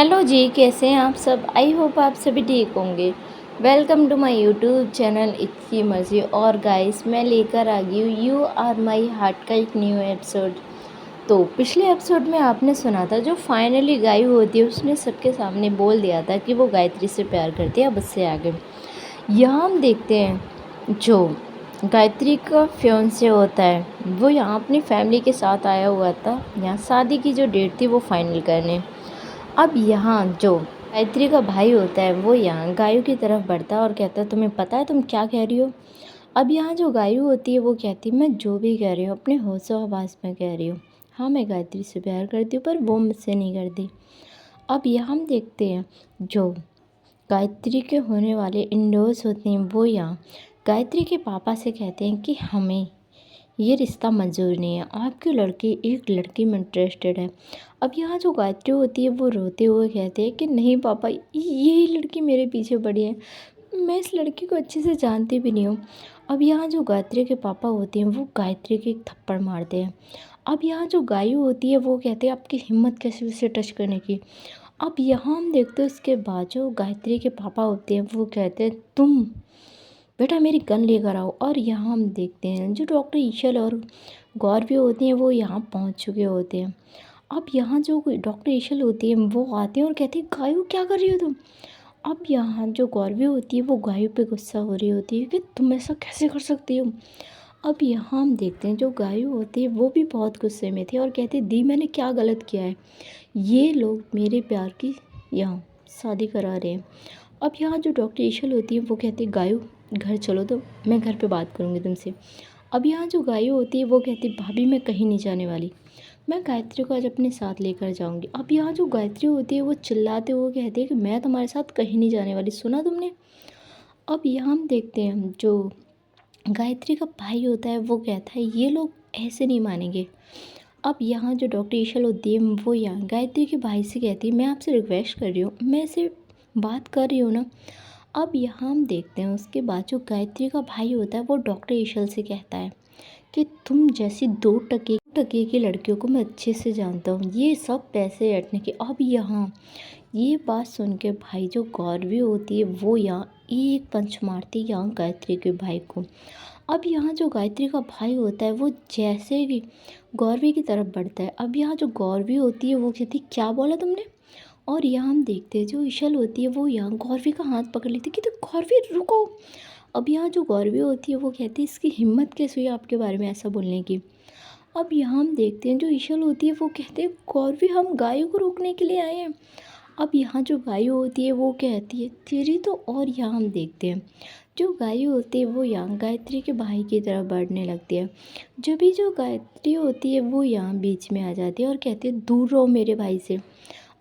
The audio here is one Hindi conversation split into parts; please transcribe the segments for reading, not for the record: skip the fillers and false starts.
हेलो जी, कैसे हैं आप सब? आई होप आप सभी ठीक होंगे। Welcome to my YouTube channel इतनी मर्ज़ी। और गाइस, मैं लेकर आ गई हूँ यू आर माई हार्ट का एक न्यू एपिसोड। तो पिछले एपिसोड में आपने सुना था, जो फाइनली गायु होती है उसने सबके सामने बोल दिया था कि वो गायत्री से प्यार करती है। अब उससे आगे यहाँ हम देखते हैं, जो गायत्री का फियांसे होता है वो यहाँ अपनी फैमिली के साथ आया हुआ था, यहाँ शादी की जो डेट थी वो फाइनल करने। अब यहाँ जो गायत्री का भाई होता है वो यहाँ गायु की तरफ बढ़ता है और कहता है, तुम्हें पता है तुम क्या कह रही हो? अब यहाँ जो गायु होती है वो कहती है, मैं जो भी कह रही हूँ अपने होशो आवाज़ में कह रही हूँ। हाँ, मैं गायत्री से प्यार करती हूँ पर वो मुझसे नहीं करती। अब यहाँ हम देखते हैं, जो गायत्री के होने वाले इंडोर्स होते हैं वो यहाँ गायत्री के पापा से कहते हैं कि हमें ये रिश्ता मंजूर नहीं है, आपकी लड़की एक लड़की में इंटरेस्टेड है। अब यहाँ जो गायत्री होती है वो रोते हुए कहते हैं कि नहीं पापा, यही लड़की मेरे पीछे पड़ी है, मैं इस लड़की को अच्छे से जानती भी नहीं हूँ। अब यहाँ जो गायत्री के पापा होते हैं वो गायत्री के एक थप्पड़ मारते हैं। अब यहाँ जो गायु होती है वो कहते हैं, आपकी हिम्मत कैसे उसे टच करने की। अब यहाँ हम देखते हैं, उसके बाद जो गायत्री के पापा होते हैं वो कहते हैं, तुम बेटा मेरी गन लेकर आओ। और यहाँ हम देखते हैं, जो डॉक्टर ईशल और गौरवी होती हैं वो यहाँ पहुँच चुके होते हैं। अब यहाँ जो डॉक्टर ईशल होती है वो आते हैं और कहती है, गायु क्या कर रही हो तुम? अब यहाँ जो गौरवी होती है वो गायु पे गुस्सा हो रही होती है कि तुम ऐसा कैसे कर सकती हो। अब यहाँ हम देखते हैं, जो गायु होती है वो भी बहुत गुस्से में थी और कहती दी मैंने क्या गलत किया है, ये लोग मेरे प्यार की यहाँ शादी करा रहे हैं। अब यहाँ जो डॉक्टर ईशल होती है वो कहती है, गायु घर चलो तो मैं घर पे बात करूँगी तुमसे। अब यहाँ जो गायु होती है वो कहती है, भाभी मैं कहीं नहीं जाने वाली, मैं गायत्री को आज अपने साथ लेकर जाऊँगी। अब यहाँ जो गायत्री होती है वो चिल्लाते हुए कहती है कि मैं तुम्हारे साथ कहीं नहीं जाने वाली, सुना तुमने? अब यहाँ हम देखते हैं, जो गायत्री का भाई होता है वो कहता है, ये लोग ऐसे नहीं मानेंगे। अब यहाँ जो डॉक्टर ईशल होती है वो यहाँ गायत्री के भाई से कहती है, मैं आपसे रिक्वेस्ट कर रही हूँ, मैं इसे बात कर रही हूँ ना। अब यहाँ हम देखते हैं, उसके बाद जो गायत्री का भाई होता है वो डॉक्टर ईशल से कहता है कि तुम जैसी दो टके टके की लड़कियों को मैं अच्छे से जानता हूँ, ये सब पैसे ऐंठने के। अब यहाँ ये बात सुन के भाई जो गौरवी होती है वो यहाँ एक पंच मारती है यहाँ गायत्री के भाई को। अब यहाँ जो गायत्री का भाई होता है वो जैसे ही गौरवी की तरफ बढ़ता है, अब यहाँ जो गौरवी होती है वो कहती है, क्या बोला तुमने? और यहाँ हम देखते हैं, जो ईशल होती है वो यहाँ गौरवी का हाथ पकड़ लेती है कि तो गौरवी रुको। अब यहाँ जो गौरवी होती है वो कहती है, इसकी हिम्मत कैसे हुई आपके बारे में ऐसा बोलने की। अब यहाँ हम देखते हैं, जो ईशल होती है वो कहते हैं, गौरवी हम गायों को रोकने के लिए आए हैं। अब यहाँ जो गायु होती है वो कहती है, तेरी तो। और यहाँ हम देखते हैं, जो गायु होती है वो यहाँ गायत्री के भाई की तरफ बढ़ने लगती है। जब भी जो गायत्री होती है वो यहाँ बीच में आ जाती है और कहती है, दूर रहो मेरे भाई से।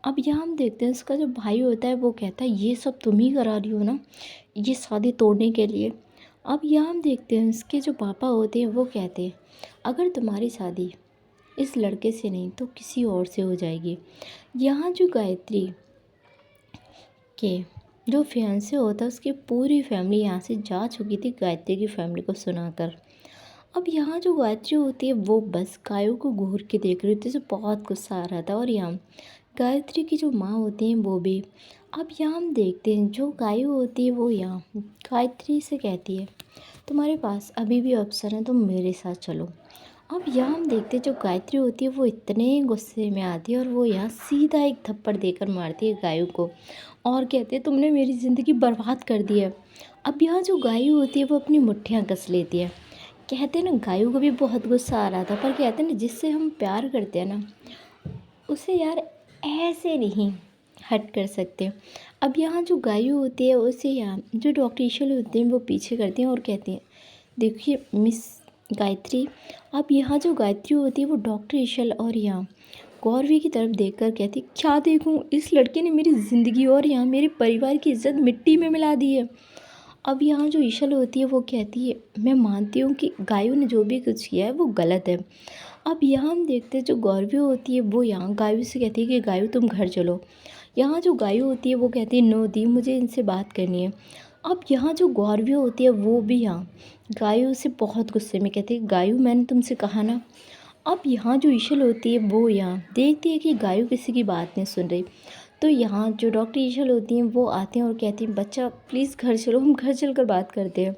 अब यहाँ हम देखते हैं, उसका जो भाई होता है वो कहता है, ये सब तुम ही करा रही हो ना, ये शादी तोड़ने के लिए। अब यहाँ हम देखते हैं, उसके जो पापा होते हैं वो कहते हैं, अगर तुम्हारी शादी इस लड़के से नहीं तो किसी और से हो जाएगी। यहाँ जो गायत्री के जो फियांसे होता है उसकी पूरी फैमिली यहाँ से जा चुकी थी गायत्री की फैमिली को सुनाकर। अब यहाँ जो गायत्री होती है वो बस गायों को घूर के देख रही थी, उसे बहुत गुस्सा आ रहा था। और यहाँ गायत्री की जो माँ होती हैं वो भी। अब यहाँ हम देखते हैं, जो गायु होती है वो यहाँ गायत्री से कहती है, तुम्हारे पास अभी भी ऑप्शन है, तुम मेरे साथ चलो। अब यहाँ हम देखते हैं, जो गायत्री होती है वो इतने गुस्से में आती है और वो यहाँ सीधा एक थप्पड़ देकर मारती है गायु को और कहते हैं, तुमने मेरी ज़िंदगी बर्बाद कर दी है। अब यहाँ जो गायु होती है वो अपनी मुट्ठियाँ कस लेती है। कहते हैं ना, गायु को भी बहुत गुस्सा आ रहा था, पर कहते हैं ना, जिससे हम प्यार करते हैं ना उसे यार ऐसे नहीं हट कर सकते। अब यहाँ जो गायु होती है उसे यहाँ जो डॉक्टर ईशल होते हैं वो पीछे करते हैं और कहते हैं, देखिए मिस गायत्री। अब यहाँ जो गायत्री होती है वो डॉक्टर ईशल और यहाँ गौरवी की तरफ देखकर कहती, क्या देखूँ, इस लड़के ने मेरी ज़िंदगी और यहाँ मेरे परिवार की इज्जत मिट्टी में मिला दी है। अब यहाँ जो ईशल होती है वो कहती है, मैं मानती हूँ कि गायु ने जो भी कुछ किया है वो गलत है। अब यहाँ हम देखते हैं, जो गौरवी होती है वो यहाँ गायु से कहती है कि गायु तुम घर चलो। यहाँ जो गायु होती है वो कहती है, नो दी, मुझे इनसे बात करनी है। अब यहाँ जो गौरवी होती है वो भी यहाँ गायु से बहुत गुस्से में कहती है, गायु मैंने तुमसे कहा ना। अब यहाँ जो ईशल होती है वो यहाँ देखती है कि गायु किसी की बात नहीं सुन रही, तो यहाँ जो डॉक्टर ईशल होती हैं वो आते हैं और कहती हैं बच्चा प्लीज़ घर चलो, हम घर चलकर बात करते हैं।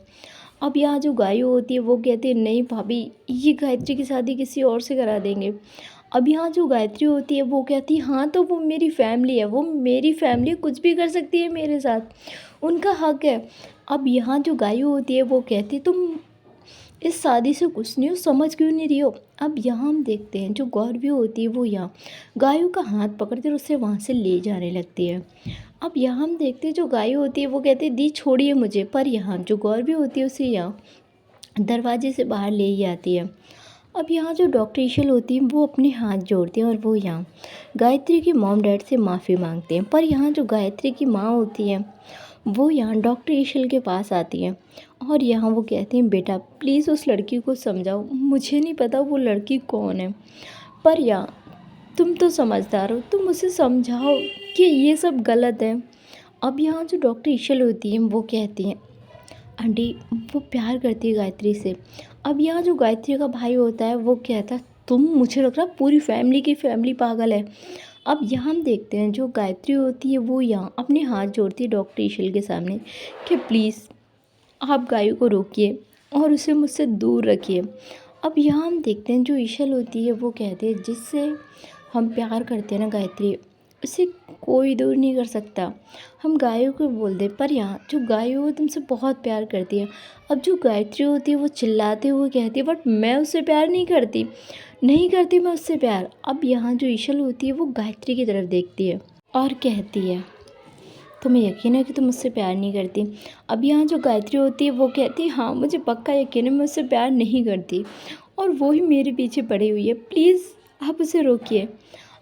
अब यहाँ जो गायू होती है वो कहती है नहीं भाभी, ये गायत्री की शादी किसी और से करा देंगे। अब यहाँ जो गायत्री होती है वो कहती है हाँ तो वो मेरी फैमिली है, वो मेरी फैमिली कुछ भी कर सकती है मेरे साथ, उनका हक है। अब यहाँ जो गायू होती है वो कहती है तुम इस शादी से कुछ नहीं हो, समझ क्यों नहीं रही हो। अब यहाँ हम देखते हैं जो गौरवी होती है वो यहाँ गायों का हाथ पकड़कर उससे वहाँ से ले जाने लगती है। अब यहाँ हम देखते हैं जो गाय होती है वो कहती है दी छोड़िए मुझे, पर यहाँ जो गौरवी होती है उसे यहाँ दरवाजे से बाहर ले ही आती है। अब यहाँ जो डॉक्टर ईशल होती है वो अपने हाथ जोड़ते हैं और वो यहाँ गायत्री की मॉम डैड से माफ़ी मांगते हैं। पर यहाँ जो गायत्री की माँ होती है वो यहाँ डॉक्टर ईशल के पास आती है और यहाँ वो कहती हैं बेटा प्लीज़ उस लड़की को समझाओ, मुझे नहीं पता वो लड़की कौन है, पर यहाँ तुम तो समझदार हो, तुम उसे समझाओ कि ये सब गलत है। अब यहाँ जो डॉक्टर ईशल होती है वो कहती हैं आंटी वो प्यार करती है गायत्री से। अब यहाँ जो गायत्री का भाई होता है वो कहता है तुम, मुझे लग रहा पूरी फैमिली की फैमिली पागल है। अब यहाँ हम देखते हैं जो गायत्री होती है वो यहाँ अपने हाथ जोड़ती है डॉक्टर ईशल के सामने कि प्लीज़ आप गायों को रोकिए और उसे मुझसे दूर रखिए। अब यहाँ हम देखते हैं जो ईशल होती है वो कहते हैं जिससे हम प्यार करते हैं ना गायत्री, उसे कोई दूर नहीं कर सकता। हम गायों को बोल दे, पर यहाँ जो गाय वो तुमसे बहुत प्यार करती है। अब जो गायत्री होती है वो चिल्लाते हुए कहती है बट मैं उससे प्यार नहीं करती, नहीं करती मैं उससे प्यार। अब यहाँ जो ईशल होती है वो गायत्री की तरफ देखती है और कहती है तुम्हें यकीन है कि तुम मुझसे प्यार नहीं करती। अब यहाँ जो गायत्री होती है वो कहती है हाँ मुझे पक्का यकीन है मैं उससे प्यार नहीं करती और वो ही मेरे पीछे पड़ी हुई है, प्लीज़ आप उसे रोकिए।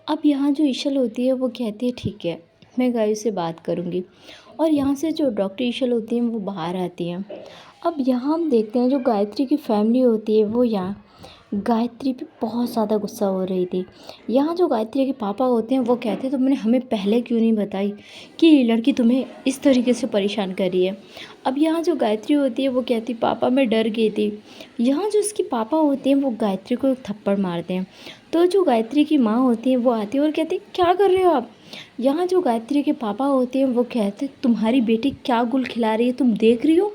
अब यहाँ जो ईशल होती है वो कहती है ठीक है मैं गायों से बात करूँगी और यहाँ से जो डॉक्टर ईशल होती हैं वो बाहर आती हैं। अब यहाँ हम देखते हैं जो गायत्री की फैमिली होती है वो यहाँ गायत्री पे बहुत ज़्यादा गुस्सा हो रही थी। यहाँ जो गायत्री के पापा होते हैं वो कहते हैं तुमने हमें पहले क्यों नहीं बताई कि ये लड़की तुम्हें इस तरीके से परेशान कर रही है। अब यहाँ जो गायत्री होती है वो कहती पापा मैं डर गई थी। यहाँ जो उसके पापा होते हैं वो गायत्री को एक थप्पड़ मारते हैं। तो जो गायत्री की माँ होती है वो आती है और कहती क्या कर रहे हो आप। यहाँ जो गायत्री के पापा होते हैं वो कहते तुम्हारी बेटी क्या गुल खिला रही है, तुम देख रही हो,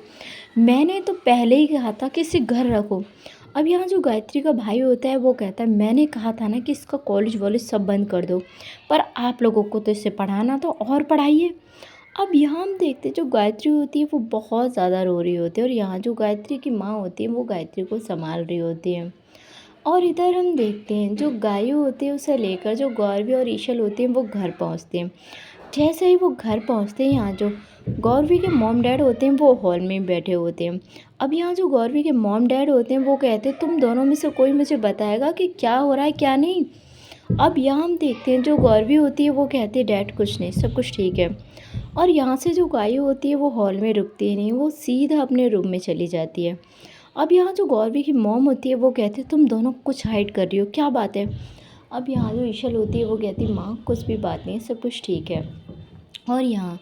मैंने तो पहले ही कहा था कि इसे घर रखो। अब यहाँ जो गायत्री का भाई होता है वो कहता है मैंने कहा था ना कि इसका कॉलेज वॉलेज सब बंद कर दो, पर आप लोगों को तो इसे पढ़ाना तो और पढ़ाइए। अब यहाँ हम देखते हैं जो गायत्री होती है वो बहुत ज़्यादा रो रही होती है और यहाँ जो गायत्री की माँ होती है वो गायत्री को संभाल रही होती है। और इधर हम देखते हैं जो गायू होती है उसे लेकर जो गौरवी और ईशल होते हैं वो घर पहुँचते हैं। जैसे ही वो घर पहुँचते हैं यहाँ जो गौरवी के मॉम डैड होते हैं वो हॉल में बैठे होते हैं। अब यहाँ जो गौरवी के मॉम डैड होते हैं वो कहते हैं तुम दोनों में से कोई मुझे बताएगा कि क्या हो रहा है क्या नहीं। अब यहाँ हम देखते हैं जो गौरवी होती है वो कहती है डैड कुछ नहीं, सब कुछ ठीक है। और यहाँ से जो गायू होती है वो हॉल में रुकती नहीं, वो सीधा अपने रूम में चली जाती है। अब यहाँ जो गौरवी की मॉम होती है वो कहती है तुम दोनों कुछ हाइड कर रही हो, क्या बात है। अब यहाँ जो ईशल होती है वो कहती है माँ कुछ भी बात नहीं, सब कुछ ठीक है। और यहाँ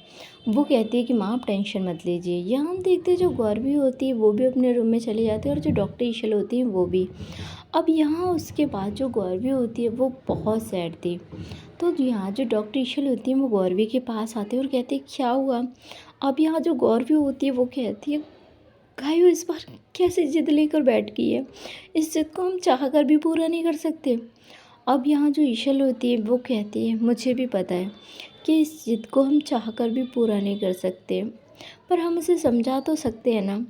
वो कहती है कि माँ आप टेंशन मत लीजिए। यहाँ हम देखते हैं जो गौरवी होती है वो भी अपने रूम में चली जाती है और जो डॉक्टर ईशल होती है वो भी। अब यहाँ उसके बाद जो गौरवी होती है वो बहुत सैड थी। तो यहाँ जो डॉक्टर ईशल होती है वो गौरवी के पास आते हैं और कहते हैं क्या हुआ। अब यहाँ जो गौरवी होती है वो कहती है गायू इस बार कैसे जिद लेकर बैठ गई है, इस जिद को हम चाह कर भी पूरा नहीं कर सकते। अब यहाँ जो ईशल होती है वो कहती है मुझे भी पता है कि इस जिद को हम चाह कर भी पूरा नहीं कर सकते, पर हम उसे समझा तो सकते हैं ना।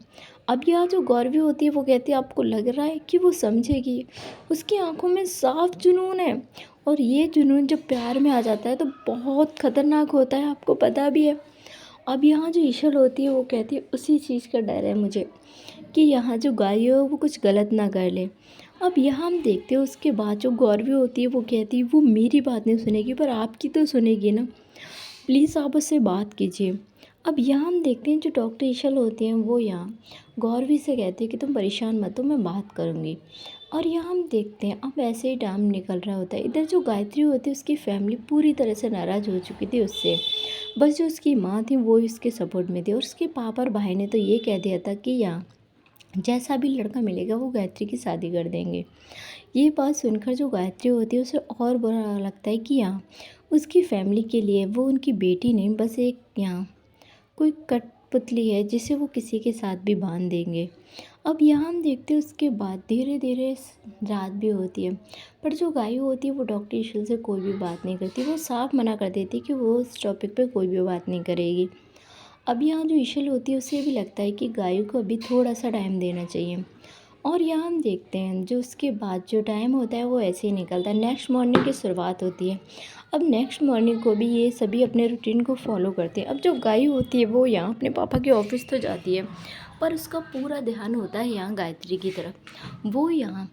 अब यहाँ जो गौरवी होती है वो कहती है आपको लग रहा है कि वो समझेगी, उसकी आंखों में साफ जुनून है और ये जुनून जब प्यार में आ जाता है तो बहुत ख़तरनाक होता है, आपको पता भी है। अब यहाँ जो ईशल होती है वो कहती है उसी चीज़ का डर है मुझे कि यहाँ जो गाय है वो कुछ गलत ना कर ले। अब यहाँ हम देखते हैं उसके बाद जो गौरवी होती है वो कहती है वो मेरी बात नहीं सुनेगी पर आपकी तो सुनेगी ना, प्लीज़ आप उससे बात कीजिए। अब यहाँ हम देखते हैं जो डॉक्टर ईशल होती हैं वो यहाँ गौरवी से कहती है कि तुम परेशान मत हो, मैं बात करूँगी। और यहाँ हम देखते हैं अब ऐसे ही टाइम निकल रहा होता है। इधर जो गायत्री होती है उसकी फैमिली पूरी तरह से नाराज़ हो चुकी थी उससे, बस जो उसकी माँ थी वो इसके सपोर्ट में थी और उसके पापा और भाई ने तो ये कह दिया था कि यहाँ जैसा भी लड़का मिलेगा वो गायत्री की शादी कर देंगे। ये बात सुनकर जो गायत्री होती है उसे और बुरा लगता है कि यहाँ उसकी फैमिली के लिए वो उनकी बेटी नहीं, बस एक यहाँ कोई कठपुतली है जिसे वो किसी के साथ भी बांध देंगे। अब यहाँ हम देखते हैं उसके बाद धीरे धीरे रात भी होती है, पर जो गाय होती है वो डॉक्टर ईशल से कोई भी बात नहीं करती। वो साफ मना कर देती है कि वो उस टॉपिक पे कोई भी बात नहीं करेगी। अब यहाँ जो ईशल होती है उसे भी लगता है कि गायों को अभी थोड़ा सा टाइम देना चाहिए। और यहाँ हम देखते हैं जो उसके बाद जो टाइम होता है वो ऐसे ही निकलता है। नेक्स्ट मॉर्निंग की शुरुआत होती है। अब नेक्स्ट मॉर्निंग को भी ये सभी अपने रूटीन को फॉलो करते हैं। अब जो गाय होती है वो यहाँ अपने पापा के ऑफिस तो जाती है, पर उसका पूरा ध्यान होता है यहाँ गायत्री की तरफ। वो यहाँ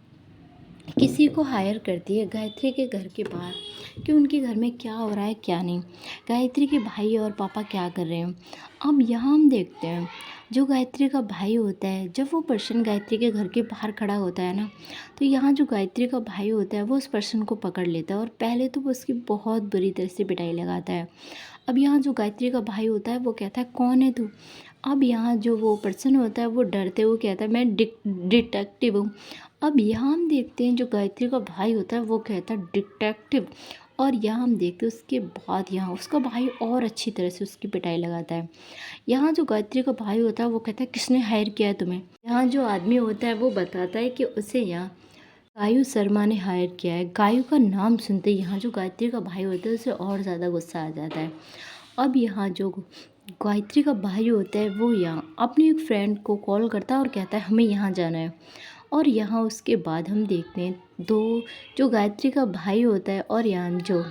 किसी को हायर करती है गायत्री के घर के बाहर कि उनके घर में क्या हो रहा है क्या नहीं, गायत्री के भाई और पापा क्या कर रहे हैं। अब यहाँ हम देखते हैं जो गायत्री का भाई होता है, जब वो पर्सन गायत्री के घर के बाहर खड़ा होता है ना, तो यहाँ जो गायत्री का भाई होता है वो उस पर्सन को पकड़ लेता है और पहले तो वो उसकी बहुत बुरी तरह से पिटाई लगाता है। अब यहाँ जो गायत्री का भाई होता है वो कहता है कौन है तू। अब यहाँ जो वो पर्सन होता है वो डरते हुए कहता है मैं डिटेक्टिव हूँ। अब यहाँ हम देखते हैं जो गायत्री का भाई होता है वो कहता है डिटेक्टिव। और यहाँ हम देखते हैं उसके बाद यहाँ उसका भाई और अच्छी तरह से उसकी पिटाई लगाता है। यहाँ जो गायत्री का भाई होता है वो कहता है किसने हायर किया है तुम्हें। यहाँ जो आदमी होता है वो बताता है कि उसे यहाँ गायू शर्मा ने हायर किया है। गायू का नाम सुनते ही यहाँ जो गायत्री का भाई होता है उसे और ज़्यादा गुस्सा आ जाता है। अब यहाँ जो गायत्री का भाई होता है वो यहाँ अपनी एक फ्रेंड को कॉल करता है और कहता है हमें यहाँ जाना है। और यहाँ उसके बाद हम देखते हैं दो जो गायत्री का भाई होता है और यहाँ जो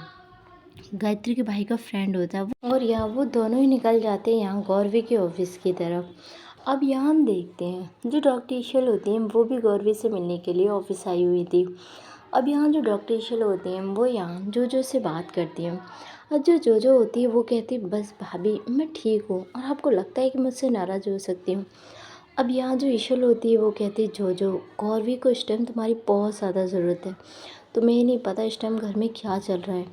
गायत्री के भाई का फ्रेंड होता है और यहाँ वो दोनों ही निकल जाते हैं यहाँ गौरवी के ऑफिस की तरफ। अब यहाँ हम देखते हैं जो डॉक्टर ईशल होती हैं वो भी गौरवी से मिलने के लिए ऑफिस आई हुई थी। अब यहाँ जो डॉक्टर ईशल होती हैं वो यहाँ जो से बात करती हैं और जो होती है वो कहती है बस भाभी मैं ठीक हूँ और आपको लगता है कि मुझसे नाराज़ हो सकती हूँ। अब यहाँ जो ईशल होती है वो कहती है जो गौरवी को इस टाइम तुम्हारी बहुत ज़्यादा ज़रूरत है, तुम्हें नहीं पता इस टाइम घर में क्या चल रहा है।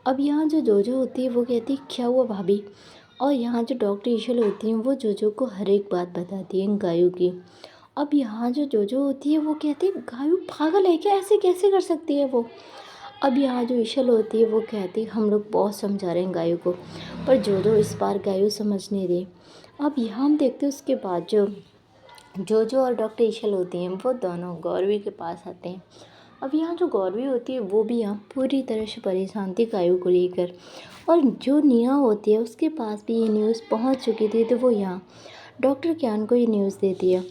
अब यहाँ जो होती है वो कहती है क्या हुआ भाभी। और यहाँ जो डॉक्टर ईशल होती हैं वो जो को हर एक बात बताती हैं गायों की। अब यहाँ जो होती है वो कहती है गायों पागल है क्या, ऐसे कैसे कर सकती है वो। अब यहाँ जो ईशल होती है वो कहती है हम लोग बहुत समझा रहे हैं गायों को, पर जो इस बार गायों समझ नहीं रही। अब यहाँ हम देखते हैं उसके बाद जो और डॉक्टर ईशल होती हैं वो दोनों गौरवी के पास आते हैं। अब यहाँ जो गौरवी होती है वो भी यहाँ पूरी तरह से परेशान थी गायों को लेकर, और जो नेहा होती है उसके पास भी ये न्यूज़ पहुँच चुकी थी, तो वो यहाँ डॉक्टर ज्ञान को ये न्यूज़ देती है।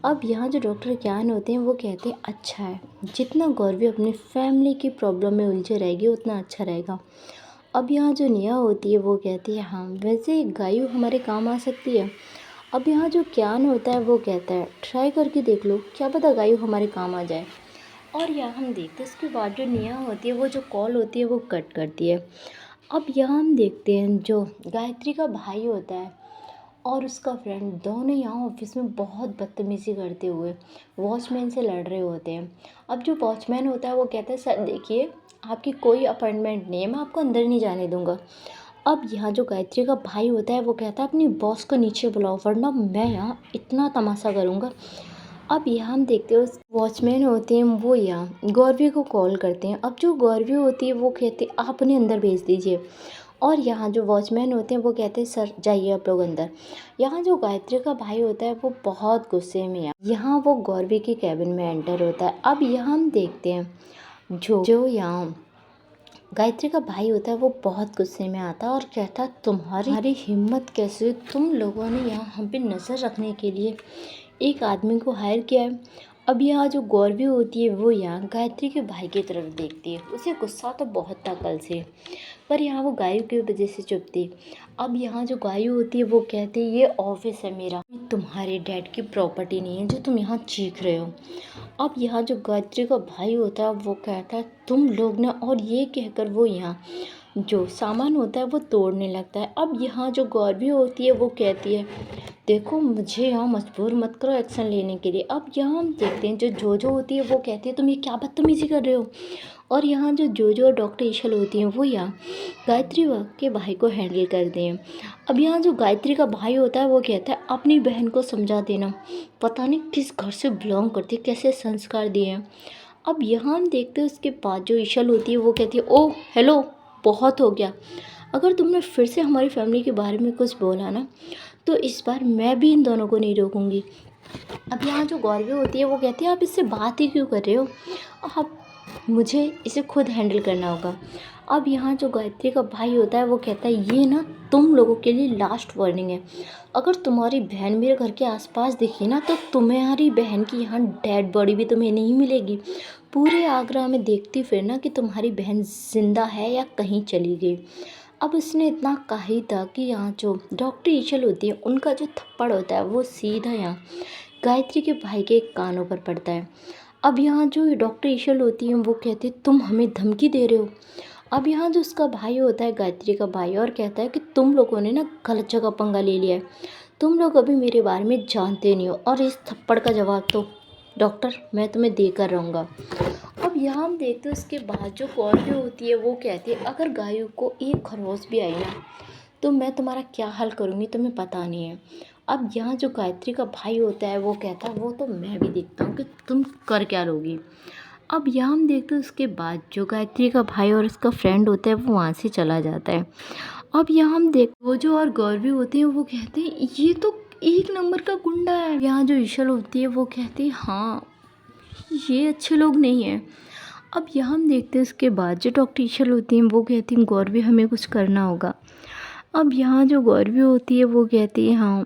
अब यहाँ जो डॉक्टर ज्ञान होते हैं वो कहते हैं अच्छा है, जितना गौरवी अपनी फैमिली की प्रॉब्लम में उलझे रहेगी उतना अच्छा रहेगा। अब यहाँ जो नेहा होती है वो कहती है हाँ वैसे गायों हमारे काम आ सकती है। अब यहाँ जो ज्ञान होता है वो कहता है ट्राई करके देख लो, क्या पता गायों हमारे काम आ जाए। और यहाँ हम देखते हैं उसके बाद जो नेहा होती है वो जो कॉल होती है वो कट करती है। अब यहाँ हम देखते हैं जो गायत्री का भाई होता है और उसका फ्रेंड दोनों यहाँ ऑफिस में बहुत बदतमीज़ी करते हुए वॉचमैन से लड़ रहे होते हैं। अब जो वॉचमैन होता है वो कहता है सर देखिए आपकी कोई अपॉइंटमेंट नहीं है, मैं आपको अंदर नहीं जाने दूंगा। अब यहाँ जो गायत्री का भाई होता है वो कहता है अपनी बॉस को नीचे बुलाओ वरना मैं यहाँ इतना तमाशा करूँगा। अब यहाँ हम देखते हो वॉचमैन होते हैं वो यहाँ गौरवी को कॉल करते हैं। अब जो गौरवी होती है वो कहते हैं आप उन्हें अंदर भेज दीजिए। और यहाँ जो वॉचमैन होते हैं वो कहते हैं सर जाइए आप लोग अंदर। यहाँ जो गायत्री का भाई होता है वो बहुत गुस्से में है, यहाँ वो गौरवी के कैबिन में एंटर होता है। अब यहाँ हम देखते हैं जो यहाँ गायत्री का भाई होता है वो बहुत गुस्से में आता है और कहता है तुम्हारी हिम्मत कैसे, तुम लोगों ने यहाँ हम पे नज़र रखने के लिए एक आदमी को हायर किया है। अब यहाँ जो गौरवी होती है वो यहाँ गायत्री के भाई की तरफ देखती है, उसे गुस्सा तो बहुत था कल से, पर यहाँ वो गायों की वजह से चुप थी। अब यहाँ जो गायों होती है वो कहती है ये ऑफिस है मेरा, तुम्हारे डैड की प्रॉपर्टी नहीं है जो तुम यहाँ चीख रहे हो। अब यहाँ जो गायत्री का भाई होता है वो कहता है तुम लोग ना, और ये कहकर वो यहाँ जो सामान होता है वो तोड़ने लगता है। अब यहाँ जो गौरवी होती है वो कहती है देखो मुझे यहाँ मजबूर मत करो एक्शन लेने के लिए। अब यहाँ हम देखते हैं जो होती है वो कहती है तुम ये क्या बदतमीजी कर रहे हो। और यहाँ जो और डॉक्टर ईशल होती हैं वो यहाँ गायत्री के भाई को हैंडल करते हैं। अब यहाँ जो गायत्री का भाई होता है वो कहता है अपनी बहन को समझा देना, पता नहीं किस घर से बिलोंग करती है, कैसे संस्कार दिए हैं। अब यहाँ हम देखते हैं उसके बाद जो ईशल होती है वो कहती है ओ हेलो बहुत हो गया। अगर तुमने फिर से हमारी फैमिली के बारे में कुछ बोला ना, तो इस बार मैं भी इन दोनों को नहीं रोकूंगी। अब यहाँ जो गौरवी होती है वो कहती है आप इससे बात ही क्यों कर रहे हो, आप मुझे इसे खुद हैंडल करना होगा। अब यहाँ जो गायत्री का भाई होता है वो कहता है ये ना तुम लोगों के लिए लास्ट वार्निंग है। अगर तुम्हारी बहन मेरे घर के आसपास दिखी ना, तो तुम्हारी बहन की यहाँ डेड बॉडी भी तुम्हें नहीं मिलेगी। पूरे आगरा में देखती फिरना कि तुम्हारी बहन जिंदा है या कहीं चली गई। अब उसने इतना कहा ही था कि यहाँ जो डॉक्टर ईशल होती है उनका जो थप्पड़ होता है वो सीधा यहाँ गायत्री के भाई के कानों पर पड़ता है। अब यहाँ जो डॉक्टर ईशल होती है वो कहती है तुम हमें धमकी दे रहे हो। अब यहाँ जो उसका भाई होता है गायत्री का भाई, और कहता है कि तुम लोगों ने ना गलत जगह पंगा ले लिया है, तुम लोग अभी मेरे बारे में जानते नहीं हो, और इस थप्पड़ का जवाब तो डॉक्टर मैं तुम्हें देकर रहूँगा। अब यहाँ हम देखते हैं इसके बाद जो गौरवी होती है वो कहती है अगर गायों को एक खरगोश भी आई ना, तो मैं तुम्हारा क्या हाल करूँगी तुम्हें पता नहीं है। अब यहाँ जो गायत्री का भाई होता है वो कहता है वो तो मैं भी देखता हूँ कि तुम कर क्या लोगी। अब यहाँ हम देखते हैं उसके बाद जो गायत्री का भाई और उसका फ्रेंड होता है वो वहाँ से चला जाता है। अब यहाँ हम देख वो जो और गौरवी होती है वो कहते हैं ये तो एक नंबर का गुंडा है। यहाँ जो ईशल होती है वो कहती है हाँ ये अच्छे लोग नहीं हैं। अब यहाँ हम देखते हैं उसके बाद जो डॉक्टर ईशल होती हैं वो कहती हैं गौरवी हमें कुछ करना होगा। अब यहाँ जो गौरवी होती है वो कहती है हाँ।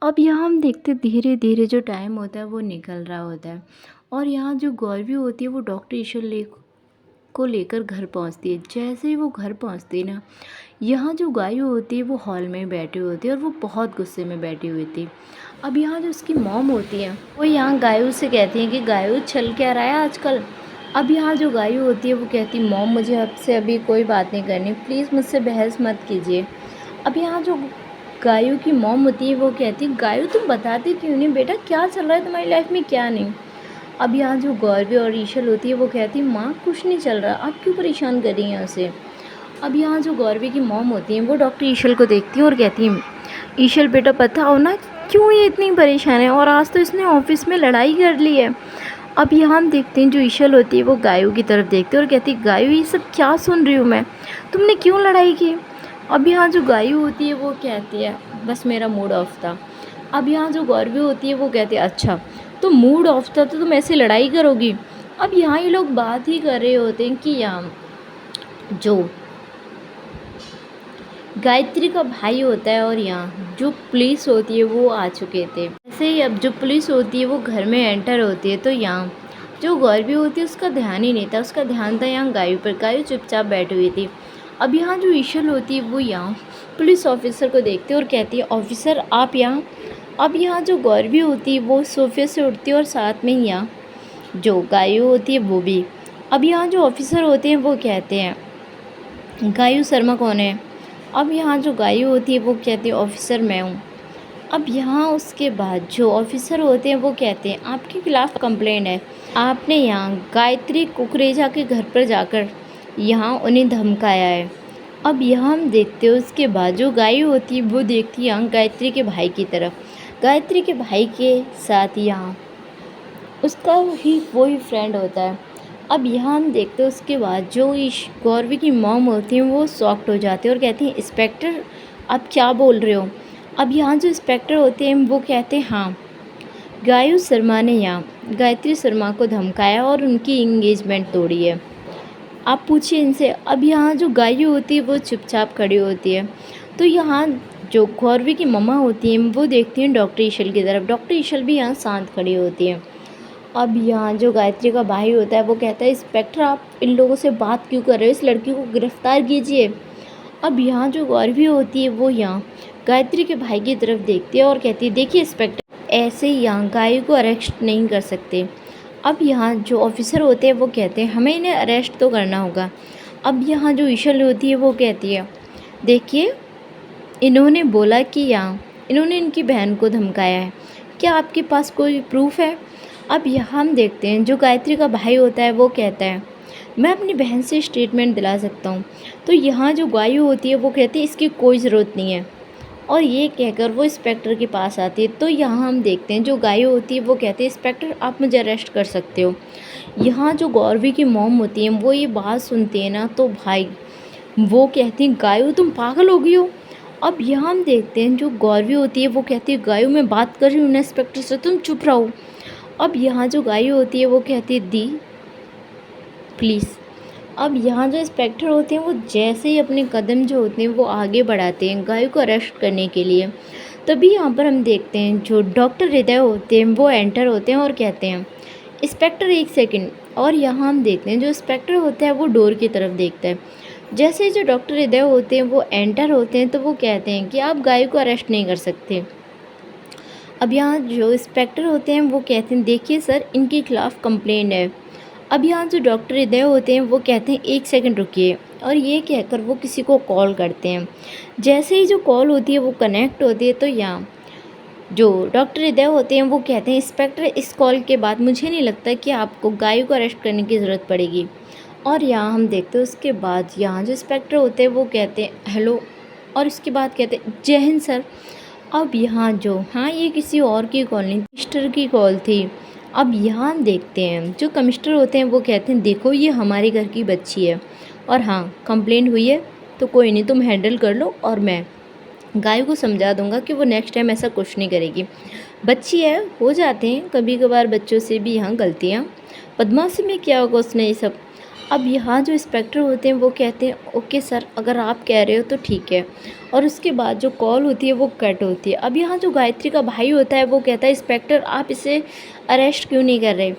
अब यहाँ हम देखते धीरे धीरे जो टाइम होता है वो निकल रहा होता है, और यहाँ जो गौरवी होती है वो डॉक्टर ईशल को लेकर घर पहुँचती है। जैसे ही वो घर पहुँचती है ना, यहाँ जो गायू होती है वो हॉल में बैठी होती है और वो बहुत गुस्से में बैठी हुई थी। अब यहाँ जो उसकी मॉम होती है वो यहाँ गायू से कहती हैं कि गायू चल क्या रहा है आजकल। अब यहाँ जो गायू होती है वो कहती मॉम मुझे आपसे अभी कोई बात नहीं करनी, प्लीज़ मुझसे बहस मत कीजिए। अब यहाँ जो गायू की मॉम होती है वो कहती गायू तुम बताती क्यों नहीं बेटा, क्या चल रहा है तुम्हारी लाइफ में क्या नहीं। अब यहाँ जो गौरवी और ईशल होती है वो कहती माँ कुछ नहीं चल रहा, आप क्यों परेशान कर रही हैं उसे। अब यहाँ जो गौरवी की मॉम होती हैं वो डॉक्टर ईशल को देखती हैं और कहती हैं ईशल बेटा पता हो ना क्यों ये इतनी परेशान है, और आज तो इसने ऑफिस में लड़ाई कर ली है। अब यहाँ हम देखते हैं जो ईशल होती है वो गायू की तरफ देखती है और कहती है गायू ये सब क्या सुन रही हूँ मैं, तुमने क्यों लड़ाई की। अब यहाँ जो गायू होती है वो कहती है बस मेरा मूड ऑफ था। अब यहाँ जो गौरवी होती है वो कहती है अच्छा तो मूड ऑफ था तो तुम ऐसे लड़ाई करोगी। अब यहाँ ये लोग बात ही कर रहे होते हैं कि यहाँ जो गायत्री का भाई होता है और यहाँ जो पुलिस होती है वो आ चुके थे। ऐसे ही अब जो पुलिस होती है वो घर में एंटर होती है, तो यहाँ जो गौरवी होती है उसका ध्यान ही नहीं था, उसका ध्यान था यहाँ गायू पर। गायू चुपचाप बैठी हुई थी। अब यहाँ जो ईशल होती है वो यहाँ पुलिस ऑफिसर को देखती है और कहती है ऑफिसर आप यहाँ। अब यहाँ जो गौरवी होती है वो सोफे से उठती है और साथ में यहाँ जो गायू होती है वो भी। अब यहाँ जो ऑफिसर होते हैं वो कहते हैं गायू शर्मा कौन है। अब यहाँ जो गायू होती है वो कहती है ऑफिसर मैं हूँ। अब यहाँ उसके बाद जो ऑफिसर होते हैं वो कहते हैं आपके खिलाफ़ कंप्लेंट है, आपने यहाँ गायत्री कुकरेजा के घर पर जाकर यहाँ उन्हें धमकाया है। अब यहाँ हम देखते हैं उसके बाद जो गायू होती है वो देखती है यहाँ गायत्री के भाई की तरफ। गायत्री के भाई के साथ यहाँ उसका ही वही फ्रेंड होता है। अब यहाँ हम देखते हैं उसके बाद जो गौरवी की मॉम होती हैं वो शॉक्ड हो जाती है और कहती हैं इंस्पेक्टर आप क्या बोल रहे हो। अब यहाँ जो इंस्पेक्टर होते हैं वो कहते हैं हाँ गायू शर्मा ने यहाँ गायत्री शर्मा को धमकाया और उनकी इंगेजमेंट तोड़ी है, आप पूछिए इनसे। अब यहाँ जो गायू होती है वो चुपचाप खड़ी होती है, तो यहाँ जो गौरवी की मम्मा होती हैं वो देखती हैं डॉक्टर ईशल की तरफ। डॉक्टर ईशल भी यहाँ शांत खड़ी होती हैं। अब यहाँ जो गायत्री का भाई होता है वो कहता है इंस्पेक्टर आप इन लोगों से बात क्यों कर रहे हो, इस लड़की को गिरफ्तार कीजिए। अब यहाँ जो गौरवी होती है वो यहाँ गायत्री के भाई की तरफ देखती है और कहती है देखिए इंस्पेक्टर ऐसे ही यहाँ गायू को अरेस्ट नहीं कर सकते। अब यहाँ जो ऑफिसर होते हैं वो कहते हैं हमें इन्हें अरेस्ट तो करना होगा। अब यहाँ जो ईशल होती है वो कहती है देखिए इन्होंने बोला कि यहाँ इन्होंने इनकी बहन को धमकाया है, क्या आपके पास कोई प्रूफ है। अब यहाँ हम देखते हैं जो गायत्री का भाई होता है वो कहता है मैं अपनी बहन से स्टेटमेंट दिला सकता हूँ। तो यहाँ जो गायू होती है वो कहती है इसकी कोई ज़रूरत नहीं है, और ये कहकर वो इंस्पेक्टर के पास आती है। तो यहाँ हम देखते हैं जो गायू होती है वो कहती है इंस्पेक्टर आप मुझे अरेस्ट कर सकते हो। यहाँ जो गौरवी की मॉम होती है वो ये बात सुनती है ना, तो भाई वो कहती हैं गायो तुम पागल हो गई हो। अब यहाँ हम देखते हैं जो गौरवी होती है वो कहती है गायो मैं बात कर रही हूँ ना इंस्पेक्टर से, तुम चुप रहो। अब यहाँ जो गायो होती है वो कहती है दी प्लीज़। अब यहाँ जो इंस्पेक्टर होते हैं वो जैसे ही अपने कदम जो होते हैं वो आगे बढ़ाते हैं गायों को अरेस्ट करने के लिए, तभी यहाँ पर हम देखते हैं जो डॉक्टर हृदय होते हैं वो एंटर होते हैं और कहते हैं इंस्पेक्टर एक सेकंड। और यहाँ हम देखते हैं जो इंस्पेक्टर होता है वो डोर की तरफ देखता है। जैसे ही जो डॉक्टर हृदय होते हैं वो एंटर होते हैं तो वो कहते हैं कि आप गायों को अरेस्ट नहीं कर सकते। अब यहाँ जो इंस्पेक्टर होते हैं वो कहते हैं देखिए सर इनके खिलाफ़ कंप्लेंट है। अब यहाँ जो डॉक्टर हृदय होते हैं वो कहते हैं एक सेकंड रुकिए, और ये कहकर वो किसी को कॉल करते हैं। जैसे ही जो कॉल होती है वो कनेक्ट होती है तो यहाँ जो डॉक्टर हृदय होते हैं वो कहते हैं इंस्पेक्टर इस कॉल के बाद मुझे नहीं लगता कि आपको गायों को अरेस्ट करने की ज़रूरत पड़ेगी। और यहाँ हम देखते हैं उसके बाद यहाँ जो इंस्पेक्टर होते हैं वो कहते हैं हेलो, और उसके बाद कहते हैं जय हिंद सर। अब यहाँ जो हाँ ये किसी और की कॉल नहीं कमिश्नर की कॉल थी। अब यहाँ हम देखते हैं जो कमिश्नर होते हैं वो कहते हैं देखो ये हमारे घर की बच्ची है, और हाँ कंप्लेंट हुई है तो कोई नहीं तुम हैंडल कर लो, और मैं गाय को समझा दूंगा कि वो नेक्स्ट टाइम ऐसा कुछ नहीं करेगी। बच्ची है हो जाते हैं कभी कभार बच्चों से भी यहाँ गलतियाँ, बदमाशी में क्या होगा उसने ये सब। अब यहाँ जो इंस्पेक्टर होते हैं वो कहते हैं ओके सर अगर आप कह रहे हो तो ठीक है, और उसके बाद जो कॉल होती है वो कट होती है। अब यहाँ जो गायत्री का भाई होता है वो कहता है इंस्पेक्टर आप इसे अरेस्ट क्यों नहीं कर रहे।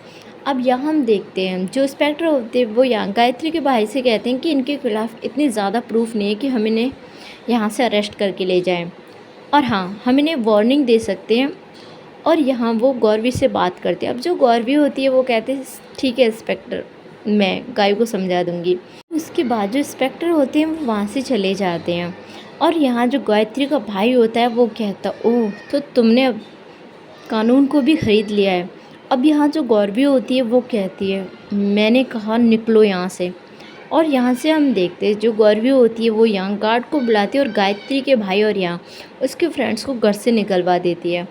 अब यहाँ हम देखते हैं जो इंस्पेक्टर होते हैं वो यहाँ गायत्री के भाई से कहते हैं कि इनके खिलाफ़ इतनी ज़्यादा प्रूफ नहीं है कि हम इन्हें यहाँ से अरेस्ट करके ले जाएं, और हाँ हम इन्हें वार्निंग दे सकते हैं। और यहाँ वो गौरवी से बात करते हैं। अब जो गौरवी होती है वो कहते हैं ठीक है इंस्पेक्टर मैं गायों को समझा दूंगी। उसके बाद जो इंस्पेक्टर होते हैं वो वहाँ से चले जाते हैं, और यहाँ जो गायत्री का भाई होता है वो कहता ओह तो तुमने अब कानून को भी ख़रीद लिया है। अब यहाँ जो गौरवी होती है वो कहती है मैंने कहा निकलो यहाँ से। और यहाँ से हम देखते हैं जो गौरवी होती है वो यहाँ गार्ड को बुलाती है और गायत्री के भाई और यहाँ उसके फ्रेंड्स को घर से निकलवा देती है।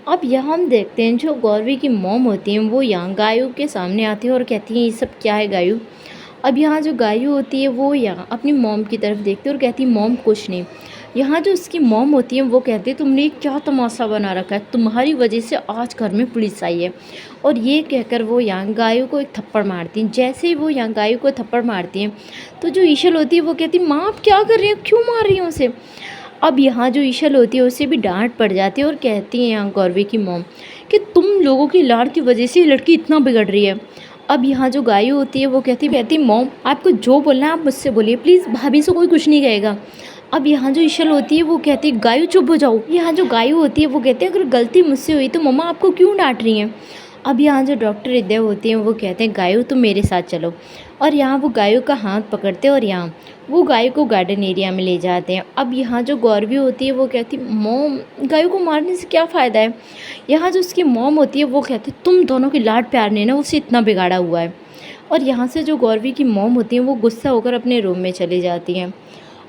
अब यहाँ हम देखते हैं जो गौरवी की मॉम होती हैं वो यहाँ गायों के सामने आती है और कहती हैं ये सब क्या है गायों। अब यहाँ जो गायों होती है वो यहाँ अपनी मॉम की तरफ देखती है और कहती है मॉम कुछ नहीं। यहाँ जो उसकी मॉम होती है वो कहती है तुमने क्या तमाशा बना रखा है, तुम्हारी वजह से आज घर में पुलिस आई है। और ये कहकर वो यहाँ गायों को एक थप्पड़ मारती हैं। जैसे ही वो यहाँ गायों को थप्पड़ मारती हैं तो जो ईशल होती है वो कहती है माँ आप क्या कर रही हो, क्यों मार रही हो उसे। अब यहाँ जो ईशल होती है उसे भी डांट पड़ जाती है और कहती है यहाँ गौरवी की मॉम कि तुम लोगों की लाड़ की वजह से ये लड़की इतना बिगड़ रही है। अब यहाँ जो गायों होती है वो कहती मॉम आपको जो बोलना है आप मुझसे बोलिए प्लीज़, भाभी से कोई कुछ नहीं कहेगा। अब यहाँ जो ईशल होती है वो कहती है गायों चुप हो जाओ। यहाँ जो गायों होती है वो कहती है अगर गलती मुझसे हुई तो मम्मा आपको क्यों डांट रही हैं। अब यहाँ जो डॉक्टर हृदय होते हैं वो कहते हैं गायों तुम मेरे साथ चलो, और यहाँ वो गायों का हाथ पकड़ते हैं और यहाँ वो गायों को गार्डन एरिया में ले जाते हैं। अब यहाँ जो गौरवी होती है वो कहती मॉम गायों को मारने से क्या फ़ायदा है। यहाँ जो उसकी मॉम होती है वो कहती तुम दोनों की लाड प्यार ने ना उसे इतना बिगाड़ा हुआ है। और यहाँ से जो गौरवी की मॉम होती है वो गुस्सा होकर अपने रूम में चली जाती हैं।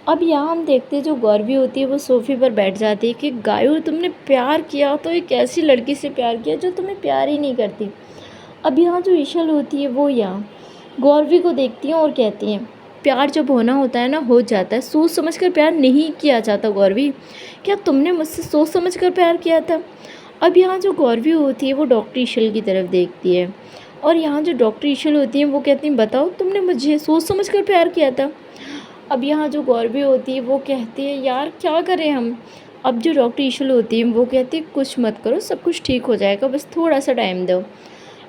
अब यहाँ हम देखते हैं जो गौरवी होती है वो सोफ़े पर बैठ जाती है कि गायों तुमने प्यार किया तो एक ऐसी लड़की से प्यार किया जो तुम्हें प्यार ही नहीं करती। अब यहाँ जो ईशल होती है वो यहाँ गौरवी को देखती हैं और कहती हैं प्यार जब होना होता है ना हो जाता है, सोच समझ कर प्यार नहीं किया जाता गौरवी, क्या तुमने मुझसे सोच समझ कर प्यार किया था। अब यहाँ जो गौरवी होती है वो डॉक्टर ईशल की तरफ देखती है, और यहाँ जो डॉक्टर ईशल होती हैं वो कहती हैं बताओ तुमने मुझे सोच समझ कर प्यार किया था। अब यहाँ जो गौरवी होती है वो कहती है यार क्या करें हम। अब जो डॉक्टर ईशल होती है वो कहती है कुछ मत करो सब कुछ ठीक हो जाएगा, बस थोड़ा सा टाइम दो।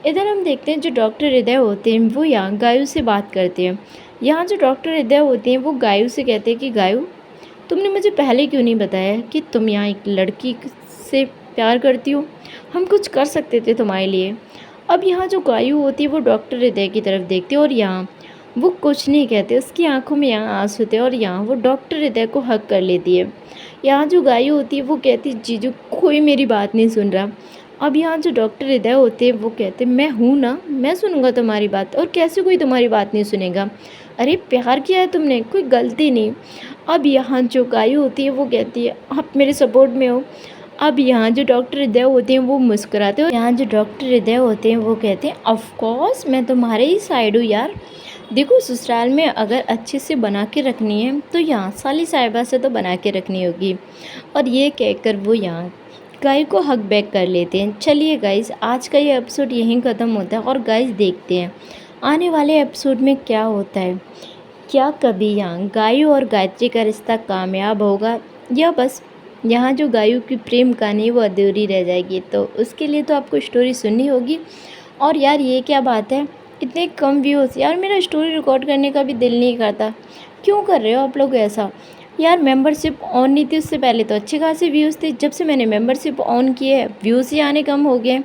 इधर हम देखते हैं जो डॉक्टर हृदय होते हैं वो यहाँ गायों से बात करते हैं। यहाँ जो डॉक्टर हृदय होते हैं वो गायों से कहते हैं कि गायों तुमने मुझे पहले क्यों नहीं बताया कि तुम यहाँ एक लड़की से प्यार करती हो, हम कुछ कर सकते थे तुम्हारे लिए। अब यहाँ जो गायों होती है वो डॉक्टर हृदय की तरफ देखती है और यहाँ वो कुछ नहीं कहते, उसकी आंखों में यहाँ आंसू होते हैं और यहाँ वो डॉक्टर हृदय को हक कर लेती है। यहाँ जो गायों होती है वो कहती है जीजू कोई मेरी बात नहीं सुन रहा। अब यहाँ जो डॉक्टर हृदय होते हैं वो कहते हैं मैं हूँ ना, मैं सुनूंगा तुम्हारी बात, और कैसे कोई तुम्हारी बात नहीं सुनेगा, अरे प्यार किया है तुमने कोई गलती नहीं। अब यहाँ जो गायों होती है वो कहती है आप मेरे सपोर्ट में हो। अब यहाँ जो डॉक्टर हृदय होते हैं वो मुस्कुराते हैं, और यहाँ जो डॉक्टर हृदय होते हैं वो कहते हैं ऑफ कोर्स मैं तुम्हारे ही साइड हूँ यार, देखो ससुराल में अगर अच्छे से बना के रखनी है तो यहाँ साली साहिबा से तो बना के रखनी होगी। और ये कहकर वो यहाँ गाय को हग बैक कर लेते हैं। चलिए गाइस, आज का ये एपिसोड यहीं ख़त्म होता है और गाइस देखते हैं आने वाले एपिसोड में क्या होता है। क्या कभी यहाँ गायू और गायत्री का रिश्ता कामयाब होगा या बस यहाँ जो गायू की प्रेम कहानी है वो अधूरी रह जाएगी। तो उसके लिए तो आपको स्टोरी सुननी होगी। और यार ये क्या बात है, इतने कम व्यूज़, यार मेरा स्टोरी रिकॉर्ड करने का भी दिल नहीं करता। क्यों कर रहे हो आप लोग ऐसा? यार मेंबरशिप ऑन नहीं थी उससे पहले तो अच्छे खासे व्यूज़ थे, जब से मैंने मेंबरशिप ऑन की है व्यूज़ ही आने कम हो गए।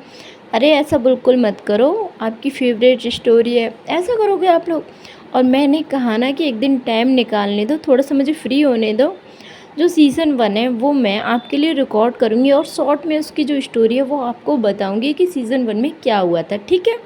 अरे ऐसा बिल्कुल मत करो, आपकी फेवरेट स्टोरी है, ऐसा करोगे आप लोग? और मैंने कहा ना कि एक दिन टाइम निकालने दो, थोड़ा सा मुझे फ्री होने दो। जो सीज़न 1 है वो मैं आपके लिए रिकॉर्ड करूँगी और शॉर्ट में उसकी जो स्टोरी है वो आपको बताऊँगी कि सीज़न 1 में क्या हुआ था, ठीक है?